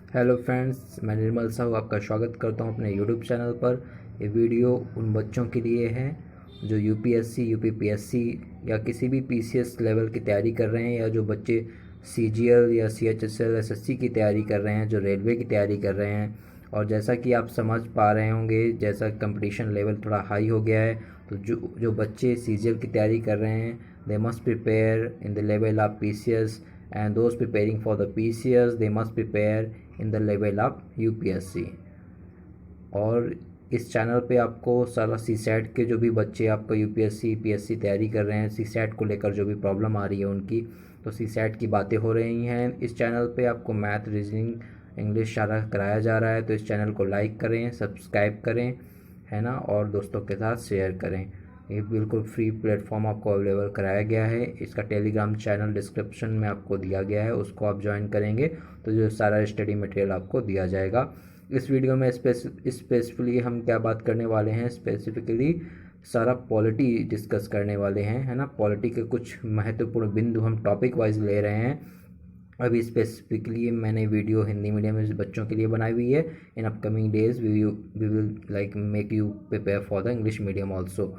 Hello friends, मैं निर्मल साहू आपका स्वागत करता हूं अपने यूट्यूब चैनल पर। ये वीडियो उन बच्चों के लिए है जो यूपीएससी, यूपीपीएससी या किसी भी पीसीएस लेवल की तैयारी कर रहे हैं, या जो बच्चे सीजीएल या सीएचएसएल एसएससी की तैयारी कर रहे हैं, जो रेलवे की तैयारी कर रहे हैं। और जैसा कि आप समझ पा रहे होंगे, जैसा कंपटीशन लेवल थोड़ा हाई हो गया है, तो जो जो बच्चे सीजीएल की तैयारी कर रहे हैं, they must prepare in the level of PCS, and those preparing for the PCS they must prepare in the level of UPSC। और इस चैनल पे आपको सारा सी सैट के जो भी बच्चे आपका यूपीएससी पीएससी तैयारी कर रहे हैं, सी सैट को लेकर जो भी प्रॉब्लम आ रही है उनकी, तो सी सैट की बातें हो रही हैं इस चैनल पे। आपको मैथ, रीजनिंग, इंग्लिश सारा कराया जा रहा है। तो इस चैनल को लाइक करें, सब्सक्राइब करें, है ना, और दोस्तों के साथ शेयर करें। ये बिल्कुल फ्री प्लेटफॉर्म आपको अवेलेबल कराया गया है। इसका टेलीग्राम चैनल डिस्क्रिप्शन में आपको दिया गया है, उसको आप ज्वाइन करेंगे तो जो सारा स्टडी मटेरियल आपको दिया जाएगा। इस वीडियो में स्पेसिफिकली हम क्या बात करने वाले हैं, स्पेसिफिकली सारा पॉलिटी डिस्कस करने वाले हैं, है ना। पॉलिटी के कुछ महत्वपूर्ण बिंदु हम टॉपिक वाइज ले रहे हैं। अभी स्पेसिफिकली मैंने वीडियो हिंदी मीडियम में बच्चों के लिए बनाई हुई है। In upcoming days we will like make you prepare for the English medium also.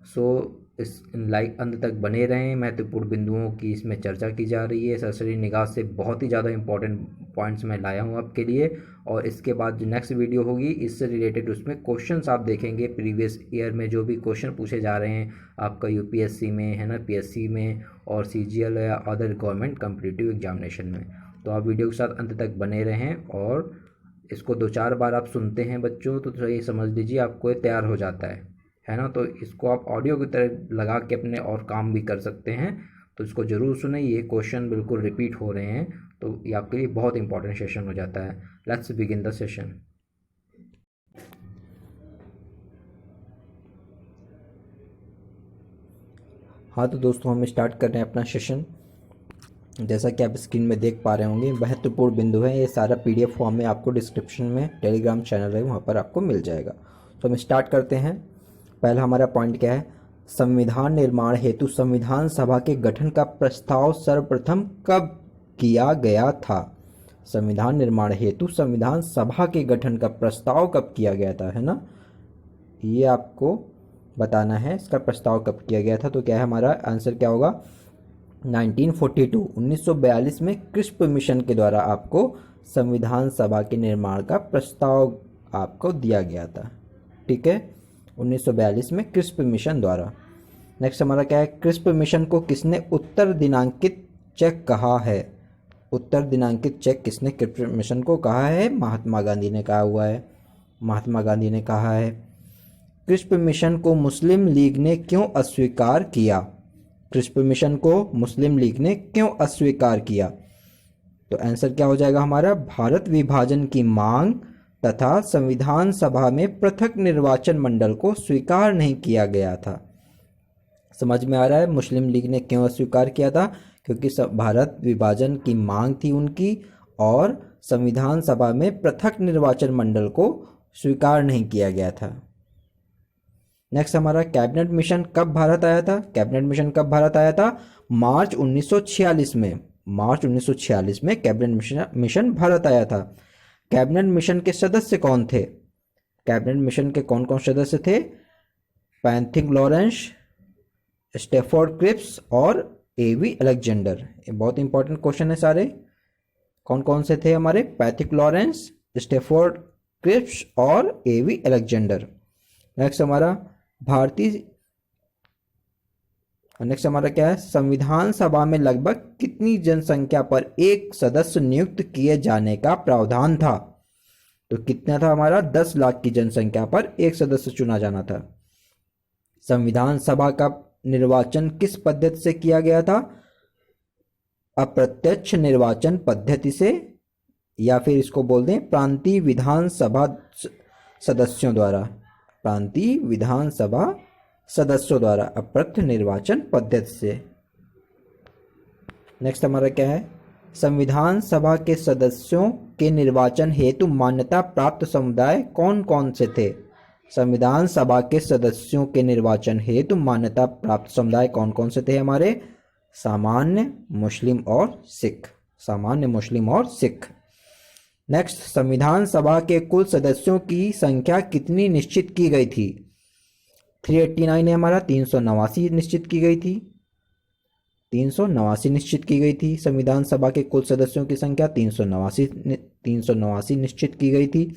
So इस लाइक अंत तक बने रहें। महत्वपूर्ण बिंदुओं की इसमें चर्चा की जा रही है। सरसरी निगाह से बहुत ही ज़्यादा इंपॉर्टेंट पॉइंट्स मैं लाया हूँ आपके लिए। और इसके बाद जो नेक्स्ट वीडियो होगी इससे रिलेटेड, उसमें क्वेश्चंस आप देखेंगे प्रीवियस ईयर में जो भी क्वेश्चन पूछे जा रहे हैं आपका यूपीएससी में, है ना, पीएससी में और सीजीएल या अदर गवर्नमेंट कॉम्पिटिटिव एग्जामिनेशन में। तो आप वीडियो के साथ अंत तक बने रहें और इसको 2-4 बार आप सुनते हैं बच्चों तो ये समझ लीजिए आपको ये तैयार हो जाता है ना। तो इसको आप ऑडियो की तरह लगा के अपने और काम भी कर सकते हैं। तो इसको ज़रूर सुने, ये क्वेश्चन बिल्कुल रिपीट हो रहे हैं, तो ये आपके लिए बहुत इंपॉर्टेंट सेशन हो जाता है। Let's begin the session. हाँ तो दोस्तों, हम स्टार्ट कर रहे हैं अपना सेशन। जैसा कि आप स्क्रीन में देख पा रहे होंगे, महत्वपूर्ण बिंदु है। ये सारा पीडीएफ फॉर्म में आपको डिस्क्रिप्शन में टेलीग्राम चैनल है, वहाँ पर आपको मिल जाएगा। तो हम स्टार्ट करते हैं। पहला हमारा पॉइंट क्या है, संविधान निर्माण हेतु संविधान सभा के गठन का प्रस्ताव सर्वप्रथम कब किया गया था। संविधान निर्माण हेतु संविधान सभा के गठन का प्रस्ताव कब किया गया था, है ना, ये आपको बताना है। इसका प्रस्ताव कब किया गया था, तो क्या है हमारा आंसर, क्या होगा 1942 1942 में क्रिस्प मिशन के द्वारा आपको संविधान सभा के निर्माण का प्रस्ताव आपको दिया गया था। ठीक है, 1942 में क्रिस्प मिशन द्वारा। नेक्स्ट हमारा क्या है, क्रिस्प मिशन को किसने उत्तर दिनांकित चेक कहा है। उत्तर दिनांकित चेक किसने क्रिस्प मिशन को कहा है, महात्मा गांधी ने कहा हुआ है। महात्मा गांधी ने कहा है। क्रिस्प मिशन को मुस्लिम लीग ने क्यों अस्वीकार किया। क्रिस्प मिशन को मुस्लिम लीग ने क्यों अस्वीकार किया, तो आंसर क्या हो जाएगा हमारा, भारत विभाजन की मांग तथा संविधान सभा में पृथक निर्वाचन मंडल को स्वीकार नहीं किया गया था। समझ में आ रहा है मुस्लिम लीग ने क्यों अस्वीकार किया था, क्योंकि भारत विभाजन की मांग थी उनकी और संविधान सभा में पृथक निर्वाचन मंडल को स्वीकार नहीं किया गया था। नेक्स्ट हमारा, कैबिनेट मिशन कब भारत आया था। कैबिनेट मिशन कब भारत आया था, मार्च 1946 में। मार्च 1946 में कैबिनेट मिशन भारत आया था। कैबिनेट मिशन के सदस्य कौन थे। कैबिनेट मिशन के कौन कौन सदस्य थे, पैथिक लॉरेंस, स्टेफोर्ड क्रिप्स और एवी अलेक्जेंडर। ये बहुत इंपॉर्टेंट क्वेश्चन है सारे। कौन कौन से थे हमारे, पैथिक लॉरेंस, स्टेफोर्ड क्रिप्स और एवी अलेक्जेंडर। नेक्स्ट हमारा नेक्स्ट हमारा क्या है, संविधान सभा में लगभग कितनी जनसंख्या पर एक सदस्य नियुक्त किए जाने का प्रावधान था। तो कितना था हमारा, 10 लाख की जनसंख्या पर एक सदस्य चुना जाना था। संविधान सभा का निर्वाचन किस पद्धति से किया गया था, अप्रत्यक्ष निर्वाचन पद्धति से, या फिर इसको बोल दें प्रांतीय विधानसभा सदस्यों द्वारा। प्रांतीय विधानसभा सदस्यों द्वारा अप्रत्यक्ष निर्वाचन पद्धति से। नेक्स्ट हमारा क्या है, संविधान सभा के सदस्यों के निर्वाचन हेतु मान्यता प्राप्त समुदाय कौन कौन से थे। संविधान सभा के सदस्यों के निर्वाचन हेतु मान्यता प्राप्त समुदाय कौन कौन से थे हमारे, सामान्य, मुस्लिम और सिख। सामान्य, मुस्लिम और सिख। नेक्स्ट, संविधान सभा के कुल सदस्यों की संख्या कितनी निश्चित की गई थी? 389 है हमारा, 389 निश्चित की गई थी, 389 निश्चित की गई थी। संविधान सभा के कुल सदस्यों की संख्या 389 निश्चित की गई थी।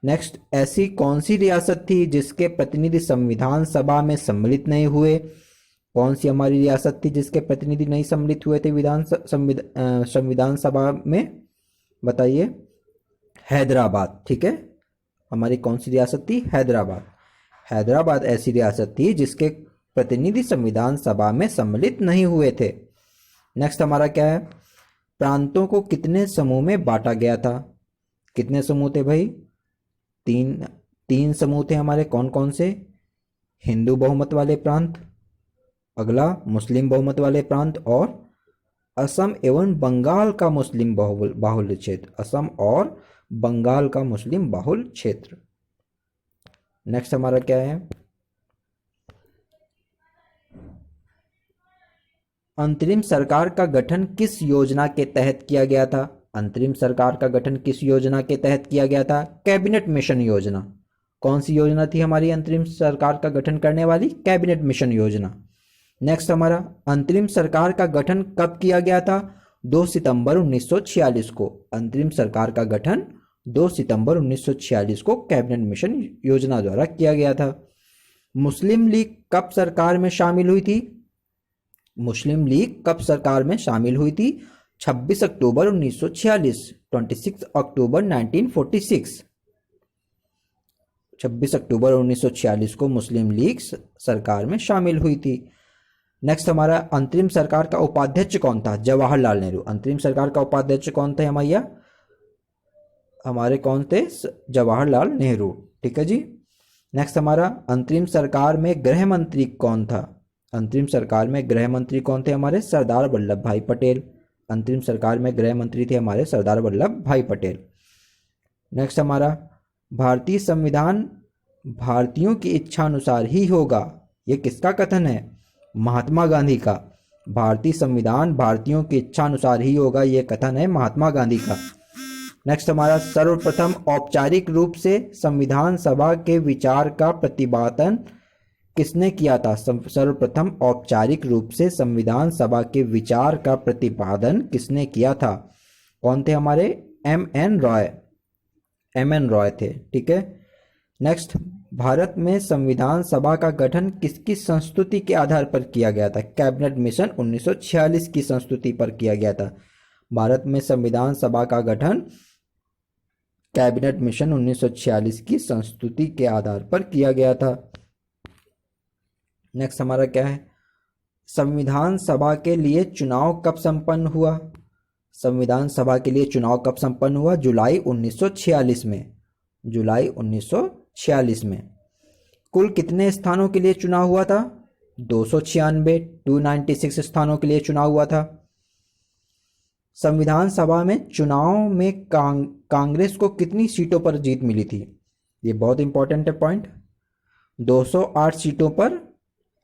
नेक्स्ट, ऐसी कौन सी रियासत थी जिसके प्रतिनिधि संविधान सभा में सम्मिलित नहीं हुए? कौन सी हमारी रियासत थी जिसके प्रतिनिधि नहीं सम्मिलित हुए थे संविधान सभा में? बताइए। हैदराबाद। ठीक है, हमारी कौन सी रियासत थी? हैदराबाद। हैदराबाद ऐसी रियासत थी जिसके प्रतिनिधि संविधान सभा में सम्मिलित नहीं हुए थे। नेक्स्ट हमारा क्या है? प्रांतों को कितने समूह में बांटा गया था? कितने समूह थे भाई? तीन समूह थे हमारे। कौन कौन से? हिंदू बहुमत वाले प्रांत, अगला मुस्लिम बहुमत वाले प्रांत, और असम एवं बंगाल का मुस्लिम बाहुल्य क्षेत्र। असम और बंगाल का मुस्लिम बाहुल्य क्षेत्र। नेक्स्ट हमारा क्या है? अंतरिम सरकार का गठन किस योजना के तहत किया गया था? अंतरिम सरकार का गठन किस योजना के तहत किया गया था? कैबिनेट मिशन योजना। कौन सी योजना थी हमारी अंतरिम सरकार का गठन करने वाली? कैबिनेट मिशन योजना। नेक्स्ट हमारा, अंतरिम सरकार का गठन कब किया गया था? 2 सितंबर 1946 को। अंतरिम सरकार का गठन 2 सितंबर 1946 को कैबिनेट मिशन योजना द्वारा किया गया था। मुस्लिम लीग कब सरकार में शामिल हुई थी? मुस्लिम लीग कब सरकार में शामिल हुई थी? 26 अक्टूबर 1946, 26 अक्टूबर 1946। 26 अक्टूबर 1946 को मुस्लिम लीग सरकार में शामिल हुई थी। नेक्स्ट हमारा, अंतरिम सरकार का उपाध्यक्ष कौन था? जवाहरलाल नेहरू। अंतरिम सरकार का उपाध्यक्ष कौन थे हमारे? हमारे कौन थे? जवाहरलाल नेहरू। ठीक है जी। नेक्स्ट हमारा, अंतरिम सरकार में गृह मंत्री कौन था? अंतरिम सरकार में गृह मंत्री कौन थे हमारे? सरदार वल्लभ भाई पटेल। अंतरिम सरकार में गृह मंत्री थे हमारे सरदार वल्लभ भाई पटेल। नेक्स्ट हमारा, भारतीय संविधान भारतीयों की इच्छा अनुसार ही होगा, ये किसका कथन है? महात्मा गांधी का। भारतीय संविधान भारतीयों की इच्छा अनुसार ही होगा, ये कथन है महात्मा गांधी का। नेक्स्ट हमारा, सर्वप्रथम औपचारिक रूप से संविधान सभा के विचार का प्रतिपादन किसने किया था? सर्वप्रथम औपचारिक रूप से संविधान सभा के विचार का प्रतिपादन किसने किया था? कौन थे हमारे? M.N. रॉय। M.N. रॉय थे। ठीक है। नेक्स्ट, भारत में संविधान सभा का गठन किसकी संस्तुति के आधार पर किया गया था? कैबिनेट मिशन 1946 की संस्तुति पर किया गया था। भारत में संविधान सभा का गठन कैबिनेट मिशन 1946 की संस्तुति के आधार पर किया गया था। नेक्स्ट हमारा क्या है? संविधान सभा के लिए चुनाव कब संपन्न हुआ? संविधान सभा के लिए चुनाव कब संपन्न हुआ? जुलाई 1946 में। जुलाई 1946 में। कुल कितने स्थानों के लिए चुनाव हुआ था? 296 स्थानों के लिए चुनाव हुआ था। संविधान सभा में चुनाव में कांग्रेस को कितनी सीटों पर जीत मिली थी? ये बहुत इंपॉर्टेंट है पॉइंट। 208 सीटों पर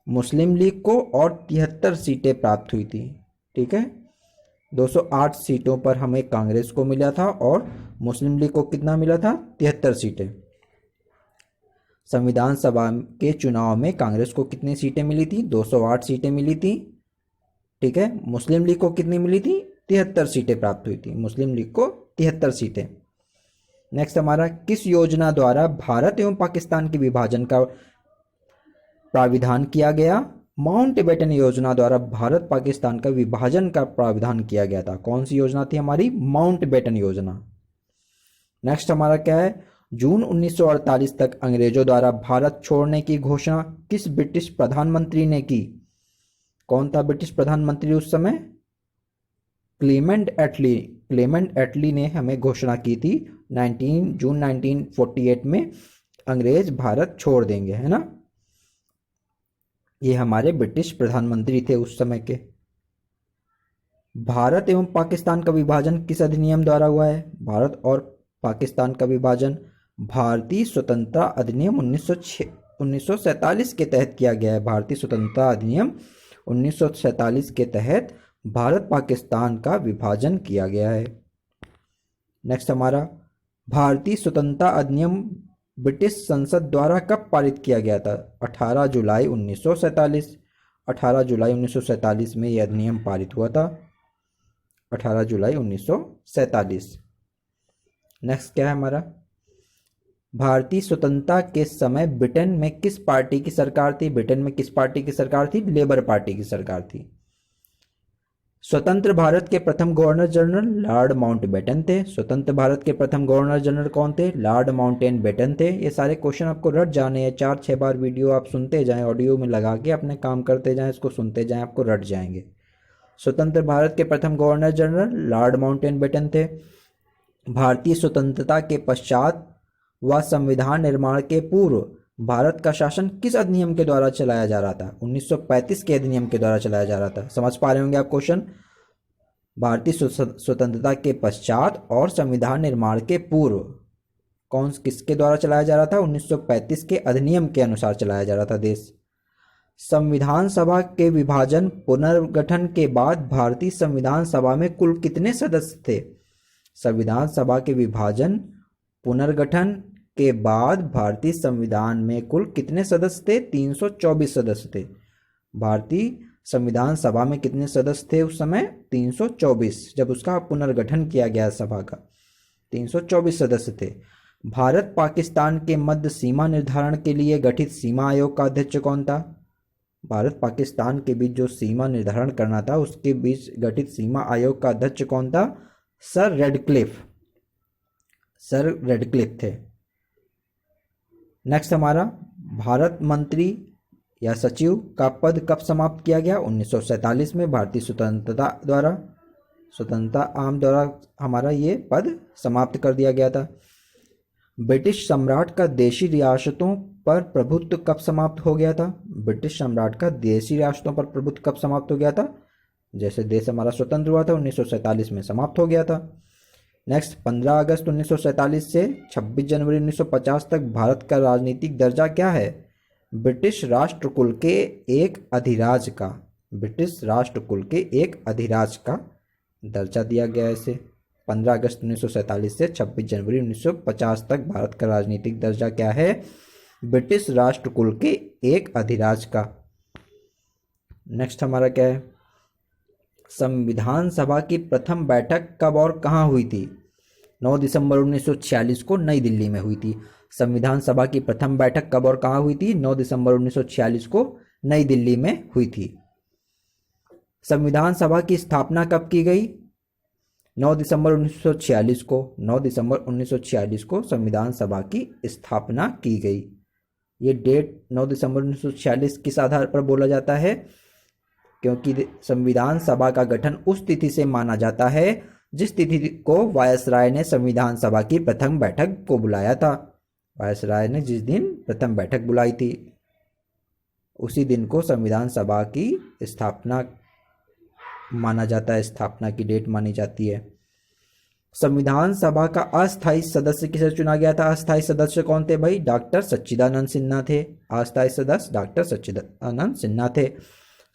मुस्लिम लीग को और 73 सीटें प्राप्त हुई थी। ठीक है, 208 सीटों पर हमें कांग्रेस को मिला था और मुस्लिम लीग को कितना मिला था? 73 सीटें। संविधान सभा के चुनाव में कांग्रेस को कितनी सीटें मिली थी? 208 सीटें मिली थी। ठीक है, मुस्लिम लीग को कितनी मिली थी? 73 सीटें प्राप्त हुई थी। मुस्लिम लीग को 73 सीटें। नेक्स्ट हमारा, किस योजना द्वारा भारत एवं पाकिस्तान के विभाजन का प्राविधान किया गया? माउंटबेटन योजना द्वारा भारत पाकिस्तान का विभाजन का प्राविधान किया गया था। कौन सी योजना थी हमारी? माउंटबेटन योजना। नेक्स्ट हमारा क्या है? जून 1948 तक अंग्रेजों द्वारा भारत छोड़ने की घोषणा किस ब्रिटिश प्रधानमंत्री ने की? कौन था ब्रिटिश प्रधानमंत्री उस समय? क्लेमेंट एटली। क्लेमेंट एटली ने हमें घोषणा की थी 19 जून 1948 में अंग्रेज भारत छोड़ देंगे, है ना। ये हमारे ब्रिटिश प्रधानमंत्री थे उस समय के। भारत एवं पाकिस्तान का विभाजन किस अधिनियम द्वारा हुआ है? भारत और पाकिस्तान का विभाजन भारतीय स्वतंत्रता अधिनियम 1947 के तहत किया गया है। भारतीय स्वतंत्रता अधिनियम 1947 के तहत भारत पाकिस्तान का विभाजन किया गया है। नेक्स्ट हमारा, भारतीय स्वतंत्रता अधिनियम ब्रिटिश संसद द्वारा कब पारित किया गया था? 18 जुलाई 1947। 18 जुलाई 1947 में यह अधिनियम पारित हुआ था। 18 जुलाई 1947। नेक्स्ट क्या है हमारा, भारतीय स्वतंत्रता के समय ब्रिटेन में किस पार्टी की सरकार थी? ब्रिटेन में किस पार्टी की सरकार थी? लेबर पार्टी की सरकार थी। स्वतंत्र भारत के प्रथम गवर्नर जनरल लॉर्ड माउंटबेटन थे। स्वतंत्र भारत के प्रथम गवर्नर जनरल कौन थे? लॉर्ड माउंटबेटन थे। ये सारे क्वेश्चन आपको रट जाने हैं, 4-6 बार वीडियो आप सुनते जाएं, ऑडियो में लगा के अपने काम करते जाएं, इसको सुनते जाएं, आपको रट जाएंगे। स्वतंत्र भारत के प्रथम गवर्नर जनरल लॉर्ड माउंटबेटन थे। भारतीय स्वतंत्रता के पश्चात व संविधान निर्माण के पूर्व भारत का शासन किस अधिनियम के द्वारा चलाया जा रहा था? 1935 के अधिनियम के द्वारा चलाया जा रहा था। समझ पा रहे होंगे आप क्वेश्चन। भारतीय स्वतंत्रता के पश्चात और संविधान निर्माण के पूर्व किसके द्वारा चलाया जा रहा था? 1935 के अधिनियम के अनुसार चलाया जा रहा था देश। संविधान सभा के विभाजन पुनर्गठन के बाद भारतीय संविधान सभा में कुल कितने सदस्य थे? संविधान सभा के विभाजन पुनर्गठन के बाद भारतीय संविधान में कुल कितने सदस्य थे? 324 सदस्य थे। भारतीय संविधान सभा में कितने सदस्य थे उस समय? 324, जब उसका पुनर्गठन किया गया सभा का, 324 सदस्य थे। भारत पाकिस्तान के मध्य सीमा निर्धारण के लिए गठित सीमा आयोग का अध्यक्ष कौन था? भारत पाकिस्तान के बीच जो सीमा निर्धारण करना था, उसके बीच गठित सीमा आयोग का अध्यक्ष कौन था? Sir Radcliffe. सर रेडक्लिफ थे। नेक्स्ट हमारा, भारत मंत्री या सचिव का पद कब समाप्त किया गया? 1947 में भारतीय स्वतंत्रता आम द्वारा हमारा ये पद समाप्त कर दिया गया था। ब्रिटिश सम्राट का देशी रियासतों पर प्रभुत्व कब समाप्त हो गया था? ब्रिटिश सम्राट का देशी रियासतों पर प्रभुत्व कब समाप्त हो गया था? जैसे देश हमारा स्वतंत्र हुआ था 1947 में समाप्त हो गया था। नेक्स्ट, 15 अगस्त 1947 से 26 जनवरी 1950 तक भारत का राजनीतिक दर्जा क्या है? ब्रिटिश राष्ट्रकुल के एक अधिराज का, ब्रिटिश राष्ट्रकुल के एक अधिराज का दर्जा दिया गया है इसे। 15 अगस्त 1947 से 26 जनवरी 1950 तक भारत का राजनीतिक दर्जा क्या है? ब्रिटिश राष्ट्रकुल के एक अधिराज का। नेक्स्ट हमारा क्या है, संविधान सभा की प्रथम बैठक कब और कहाँ हुई थी? 9 दिसंबर 1946 को नई दिल्ली में हुई थी। संविधान सभा की प्रथम बैठक कब और कहाँ हुई थी? 9 दिसंबर 1946 को नई दिल्ली में हुई थी। संविधान सभा की स्थापना कब की गई? 9 दिसंबर 1946 को। 9 दिसंबर 1946 को संविधान सभा की स्थापना की गई। ये डेट 9 दिसंबर 1946 किस आधार पर बोला जाता है? क्योंकि संविधान सभा का गठन उस तिथि से माना जाता है जिस तिथि को वायसराय ने संविधान सभा की प्रथम बैठक को बुलाया था। वायसराय ने जिस दिन प्रथम बैठक बुलाई थी, उसी दिन को संविधान सभा की स्थापना माना जाता है, स्थापना की डेट मानी जाती है। संविधान सभा का अस्थायी सदस्य किसे चुना गया था? अस्थायी सदस्य कौन थे भाई? डॉक्टर सच्चिदानंद सिन्हा थे। अस्थायी सदस्य डॉक्टर सच्चिदानंद सिन्हा थे।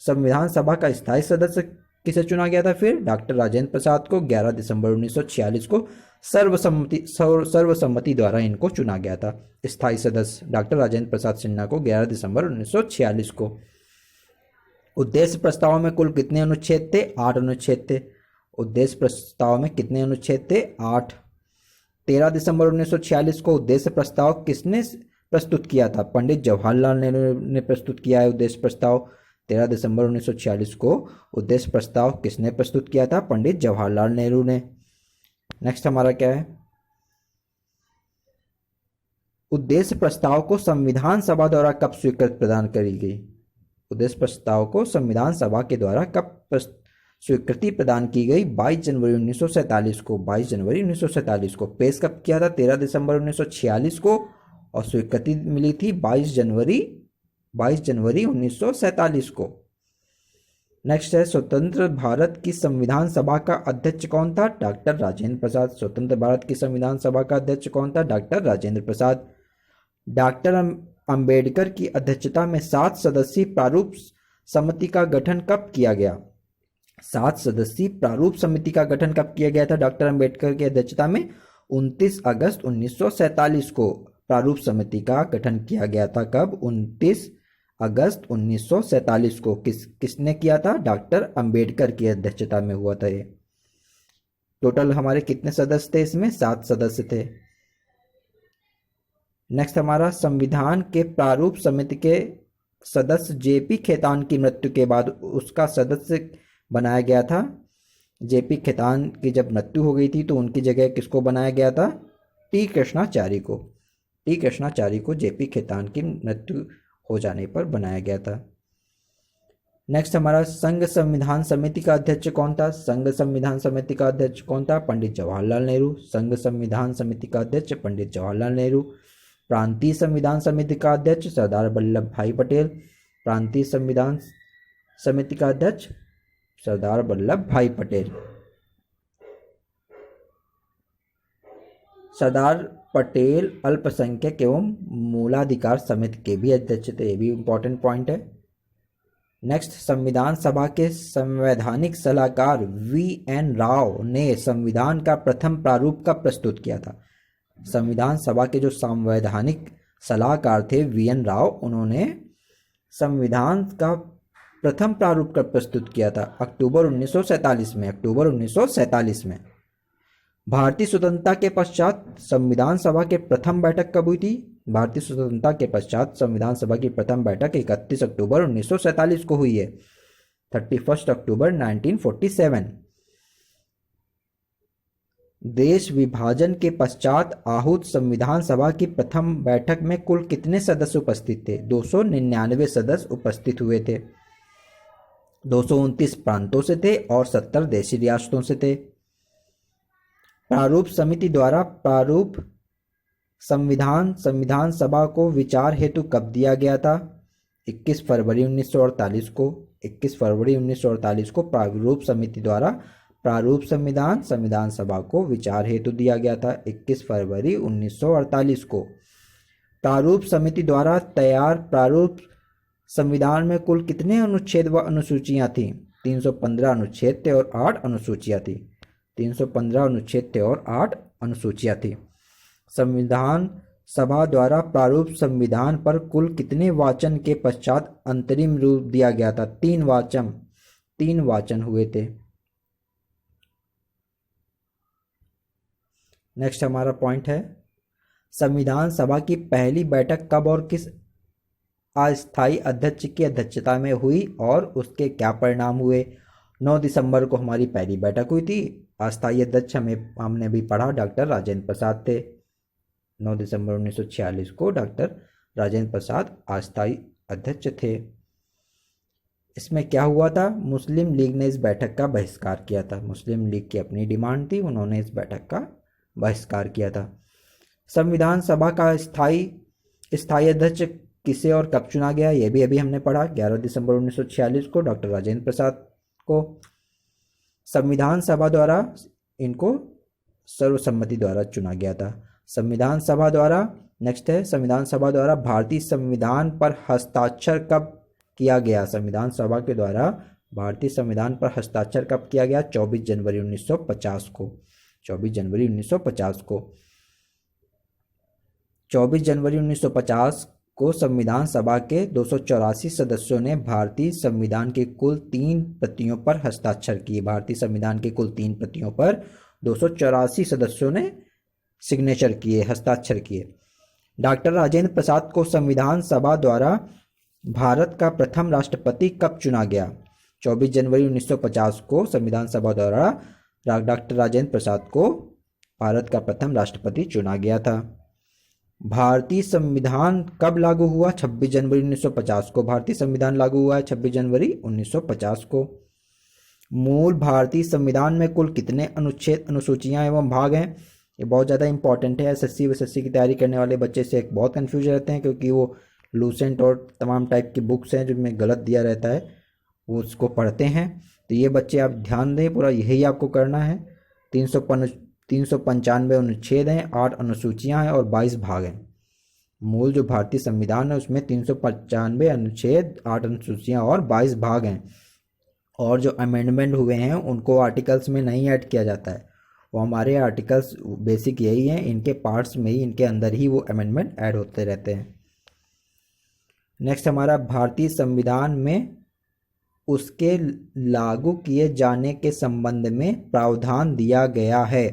संविधान सभा का स्थायी सदस्य किसे चुना गया था फिर? डॉक्टर राजेंद्र प्रसाद को 11 दिसंबर 1946 को सर्वसम्मति द्वारा इनको चुना गया था। स्थायी सदस्य डॉक्टर राजेंद्र प्रसाद सिन्हा को 11 दिसंबर 1946 को। उद्देश्य प्रस्ताव में कुल कितने अनुच्छेद थे? 8 अनुच्छेद थे। उद्देश्य प्रस्ताव में कितने अनुच्छेद थे? 8। 13 दिसंबर 1946 को उद्देश्य प्रस्ताव किसने प्रस्तुत किया था? पंडित जवाहरलाल नेहरू ने प्रस्तुत किया है उद्देश्य प्रस्ताव। 13 दिसंबर 1946 को उद्देश्य प्रस्ताव किसने प्रस्तुत किया था? पंडित जवाहरलाल नेहरू ने। नेक्स्ट हमारा क्या है, उद्देश्य प्रस्ताव को संविधान सभा द्वारा कब स्वीकृति प्रदान करी गई? उद्देश्य प्रस्ताव को संविधान सभा के द्वारा कब स्वीकृति प्रदान की गई? 22 जनवरी 1947 को। 22 जनवरी 1947 को। पेश कब किया था? 13 दिसंबर 1946 को, और स्वीकृति मिली थी 22 जनवरी 1947 को। नेक्स्ट है, स्वतंत्र भारत की संविधान सभा का अध्यक्ष कौन था? डॉक्टर राजेंद्र प्रसाद। स्वतंत्र भारत की संविधान सभा का अध्यक्ष कौन था? डॉक्टर राजेंद्र प्रसाद। डॉक्टर अंबेडकर की अध्यक्षता में 7 सदस्यीय प्रारूप समिति का गठन कब किया गया? 7 सदस्यीय प्रारूप समिति का गठन कब किया गया था डॉक्टर अंबेडकर की अध्यक्षता में? 29 अगस्त 1947 को प्रारूप समिति का गठन किया गया था। कब? 29 अगस्त 1947 को। किसने किया था? डॉक्टर अंबेडकर की अध्यक्षता में हुआ था ये। टोटल हमारे कितने सदस्य थे इसमें? 7 सदस्य थे। नेक्स्ट हमारा, संविधान के प्रारूप समिति के सदस्य जेपी खेतान की मृत्यु के बाद उसका सदस्य बनाया गया था। जेपी खेतान की जब मृत्यु हो गई थी तो उनकी जगह किसको बनाया गया था? टी कृष्णाचारी को। टी कृष्णाचारी को जेपी खेतान की मृत्यु हो जाने पर बनाया गया था। नेक्स्ट हमारा, संघ संविधान समिति का अध्यक्ष कौन था? संघ संविधान समिति का अध्यक्ष कौन था? पंडित जवाहरलाल नेहरू। संघ संविधान समिति का अध्यक्ष पंडित जवाहरलाल नेहरू। प्रांतीय संविधान समिति का अध्यक्ष सरदार वल्लभ भाई पटेल। प्रांतीय संविधान समिति का अध्यक्ष सरदार वल्लभ भाई पटेल। सरदार पटेल अल्पसंख्यक एवं मूलाधिकार समिति के भी अध्यक्ष थे। ये भी इंपॉर्टेंट पॉइंट है। नेक्स्ट, संविधान सभा के संवैधानिक सलाहकार वी.एन. राव ने संविधान का प्रथम प्रारूप कब प्रस्तुत किया था? संविधान सभा के जो संवैधानिक सलाहकार थे वी.एन. राव, उन्होंने संविधान का प्रथम प्रारूप कब प्रस्तुत किया था? अक्टूबर 1947 में। अक्टूबर 1947 में। भारतीय स्वतंत्रता के पश्चात संविधान सभा के प्रथम बैठक कब हुई थी? भारतीय स्वतंत्रता के पश्चात संविधान सभा की प्रथम बैठक 31 अक्टूबर 1947 को हुई है। 31 अक्टूबर 1947। देश विभाजन के पश्चात आहूत संविधान सभा की प्रथम बैठक में कुल कितने सदस्य उपस्थित थे? 299 सदस्य उपस्थित हुए थे। 229 प्रांतों से थे और 70 देशी रियासतों से थे। प्रारूप समिति द्वारा प्रारूप संविधान सभा को विचार हेतु कब दिया गया था? 21 फरवरी 1948 को। 21 फरवरी 1948 को प्रारूप समिति द्वारा प्रारूप संविधान सभा को विचार हेतु दिया गया था। 21 फरवरी 1948 को। प्रारूप समिति द्वारा तैयार प्रारूप संविधान में कुल कितने अनुच्छेद व अनुसूचियां थीं? 315 अनुच्छेद थे और 8 अनुसूचियां थी। 315 अनुच्छेद थे और 8 अनुसूचियां थी। संविधान सभा द्वारा प्रारूप संविधान पर कुल कितने वाचन के पश्चात अंतरिम रूप दिया गया था? 3 वाचन हुए थे। नेक्स्ट हमारा पॉइंट है, संविधान सभा की पहली बैठक कब और किस अस्थायी अध्यक्ष की अध्यक्षता में हुई और उसके क्या परिणाम हुए? 9 दिसंबर को हमारी पहली बैठक हुई थी। अस्थायी अध्यक्ष हमने भी पढ़ा, डॉक्टर राजेंद्र प्रसाद थे। 9 दिसंबर 1946 को डॉक्टर राजेंद्र प्रसाद अस्थायी अध्यक्ष थे। इसमें क्या हुआ था? मुस्लिम लीग ने इस बैठक का बहिष्कार किया था। मुस्लिम लीग की अपनी डिमांड थी, उन्होंने इस बैठक का बहिष्कार किया था। संविधान सभा का स्थायी अध्यक्ष किसे और कब चुना गया? यह भी अभी हमने पढ़ा, 11 दिसंबर 1946 को डॉक्टर राजेंद्र प्रसाद को। संविधान सभा द्वारा इनको सर्वसम्मति द्वारा चुना गया था। संविधान सभा द्वारा, नेक्स्ट है, संविधान सभा द्वारा भारतीय संविधान पर हस्ताक्षर कब किया गया? संविधान सभा के द्वारा भारतीय संविधान पर हस्ताक्षर कब किया गया? 24 जनवरी 1950 को। 24 जनवरी 1950 को। 24 जनवरी 1950 को संविधान सभा के 284 सदस्यों ने भारतीय संविधान के कुल 3 प्रतियों पर हस्ताक्षर किए। भारतीय संविधान के कुल 3 प्रतियों पर 284 सदस्यों ने सिग्नेचर किए, हस्ताक्षर किए। डॉक्टर राजेंद्र प्रसाद को संविधान सभा द्वारा भारत का प्रथम राष्ट्रपति कब चुना गया? 24 जनवरी 1950 को संविधान सभा द्वारा डॉक्टर राजेंद्र प्रसाद को भारत का प्रथम राष्ट्रपति चुना गया था। भारतीय संविधान कब लागू हुआ? 26 जनवरी 1950 को भारतीय संविधान लागू हुआ है, 26 जनवरी 1950 को। मूल भारतीय संविधान में कुल कितने अनुच्छेद, अनुसूचियां एवं भाग हैं? ये बहुत ज़्यादा इंपॉर्टेंट है। एसएससी वीएसएससी की तैयारी करने वाले बच्चे से एक बहुत कन्फ्यूज रहते हैं, क्योंकि वो लूसेंट और तमाम टाइप की बुक्स हैं जिनमें गलत दिया रहता है, वो उसको पढ़ते हैं। तो ये बच्चे आप ध्यान दें, पूरा यही आपको करना है। 395 अनुच्छेद हैं, 8 अनुसूचियां हैं और 22 भाग हैं। मूल जो भारतीय संविधान है उसमें 395 अनुच्छेद, 8 अनुसूचियां और 22 भाग हैं। और जो अमेंडमेंट हुए हैं उनको आर्टिकल्स में नहीं ऐड किया जाता है, वो हमारे आर्टिकल्स बेसिक यही हैं, इनके पार्ट्स में ही, इनके अंदर ही वो अमेंडमेंट ऐड होते रहते हैं। नेक्स्ट हमारा भारतीय संविधान में उसके लागू किए जाने के संबंध में प्रावधान दिया गया है।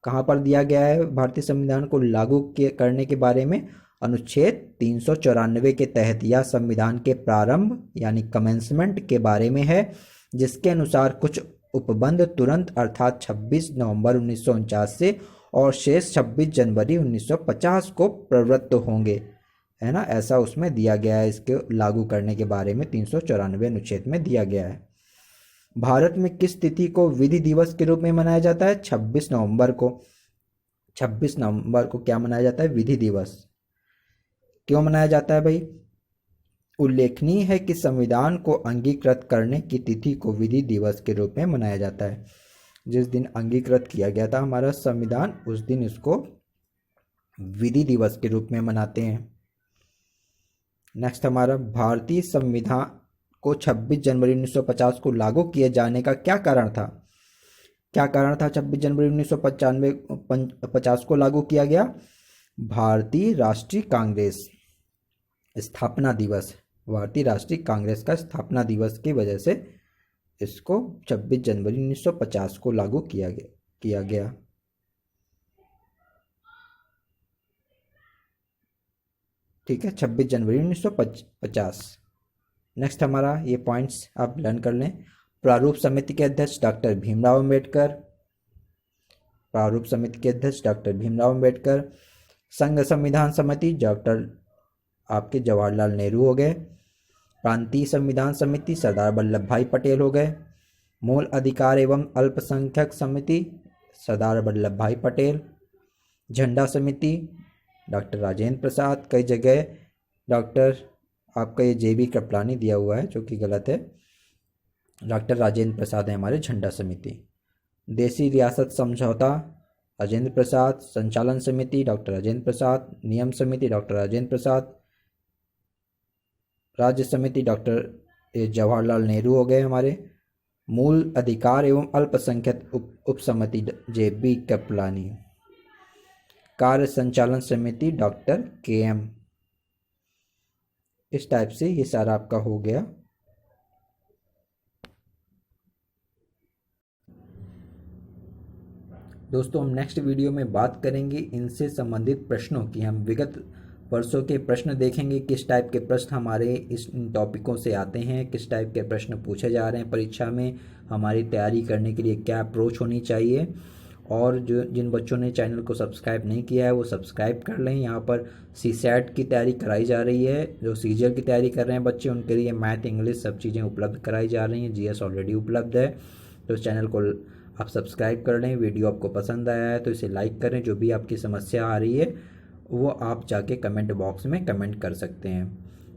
कहाँ पर दिया गया है भारतीय संविधान को लागू करने के बारे में? अनुच्छेद 394 के तहत या संविधान के प्रारंभ यानी कमेंसमेंट के बारे में है, जिसके अनुसार कुछ उपबंध तुरंत अर्थात 26 नवंबर 1949 से और शेष 26 जनवरी 1950 को प्रवृत्त होंगे, है ना। ऐसा उसमें दिया गया है, इसके लागू करने के बारे में 394 अनुच्छेद में दिया गया है। भारत में किस तिथि को विधि दिवस के रूप में मनाया जाता है? 26 नवंबर को। 26 नवंबर को क्या मनाया जाता है? विधि दिवस। क्यों मनाया जाता है भाई? उल्लेखनीय है कि संविधान को अंगीकृत करने की तिथि को विधि दिवस के रूप में मनाया जाता है। जिस दिन अंगीकृत किया गया था हमारा संविधान, उस दिन इसको विधि दिवस के रूप में मनाते हैं। नेक्स्ट हमारा भारतीय संविधान को 26 जनवरी 1950 को लागू किए जाने का क्या कारण था? क्या कारण था 26 जनवरी 1950 को लागू किया गया? भारतीय राष्ट्रीय कांग्रेस स्थापना दिवस, भारतीय राष्ट्रीय कांग्रेस का स्थापना दिवस की वजह से इसको 26 जनवरी 1950 को लागू किया गया। ठीक है, 26 जनवरी 1950। नेक्स्ट हमारा ये पॉइंट्स आप लर्न कर लें। प्रारूप समिति के अध्यक्ष डॉक्टर भीमराव अंबेडकर, प्रारूप समिति के अध्यक्ष डॉक्टर भीमराव अंबेडकर। संघ संविधान समिति डॉक्टर आपके जवाहरलाल नेहरू हो गए। प्रांतीय संविधान समिति सरदार वल्लभ भाई पटेल हो गए। मूल अधिकार एवं अल्पसंख्यक समिति सरदार वल्लभ भाई पटेल। झंडा समिति डॉक्टर राजेंद्र प्रसाद। कई जगह डॉक्टर आपका ये JB कृपलानी दिया हुआ है जो कि गलत है, डॉक्टर राजेंद्र प्रसाद है हमारे झंडा समिति। देशी रियासत समझौता राजेंद्र प्रसाद। संचालन समिति डॉक्टर राजेंद्र प्रसाद। नियम समिति डॉक्टर राजेंद्र प्रसाद। राज्य समिति डॉक्टर जवाहरलाल नेहरू हो गए हमारे। मूल अधिकार एवं अल्पसंख्यक उप समिति JB कृपलानी। कार्य संचालन समिति डॉक्टर KM। इस टाइप से ये सारा आपका हो गया। दोस्तों हम नेक्स्ट वीडियो में बात करेंगे इनसे संबंधित प्रश्नों की। हम विगत वर्षों के प्रश्न देखेंगे, किस टाइप के प्रश्न हमारे इन टॉपिकों से आते हैं, किस टाइप के प्रश्न पूछे जा रहे हैं परीक्षा में, हमारी तैयारी करने के लिए क्या अप्रोच होनी चाहिए। और जो जिन बच्चों ने चैनल को सब्सक्राइब नहीं किया है वो सब्सक्राइब कर लें। यहाँ पर CSAT की तैयारी कराई जा रही है, जो CGL की तैयारी कर रहे हैं बच्चे उनके लिए मैथ इंग्लिश सब चीज़ें उपलब्ध कराई जा रही हैं। GS ऑलरेडी उपलब्ध है, तो इस चैनल को आप सब्सक्राइब कर लें। वीडियो आपको पसंद आया है तो इसे लाइक करें। जो भी आपकी समस्या आ रही है वो आप जाके कमेंट बॉक्स में कमेंट कर सकते हैं।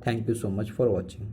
Thank you so much for watching.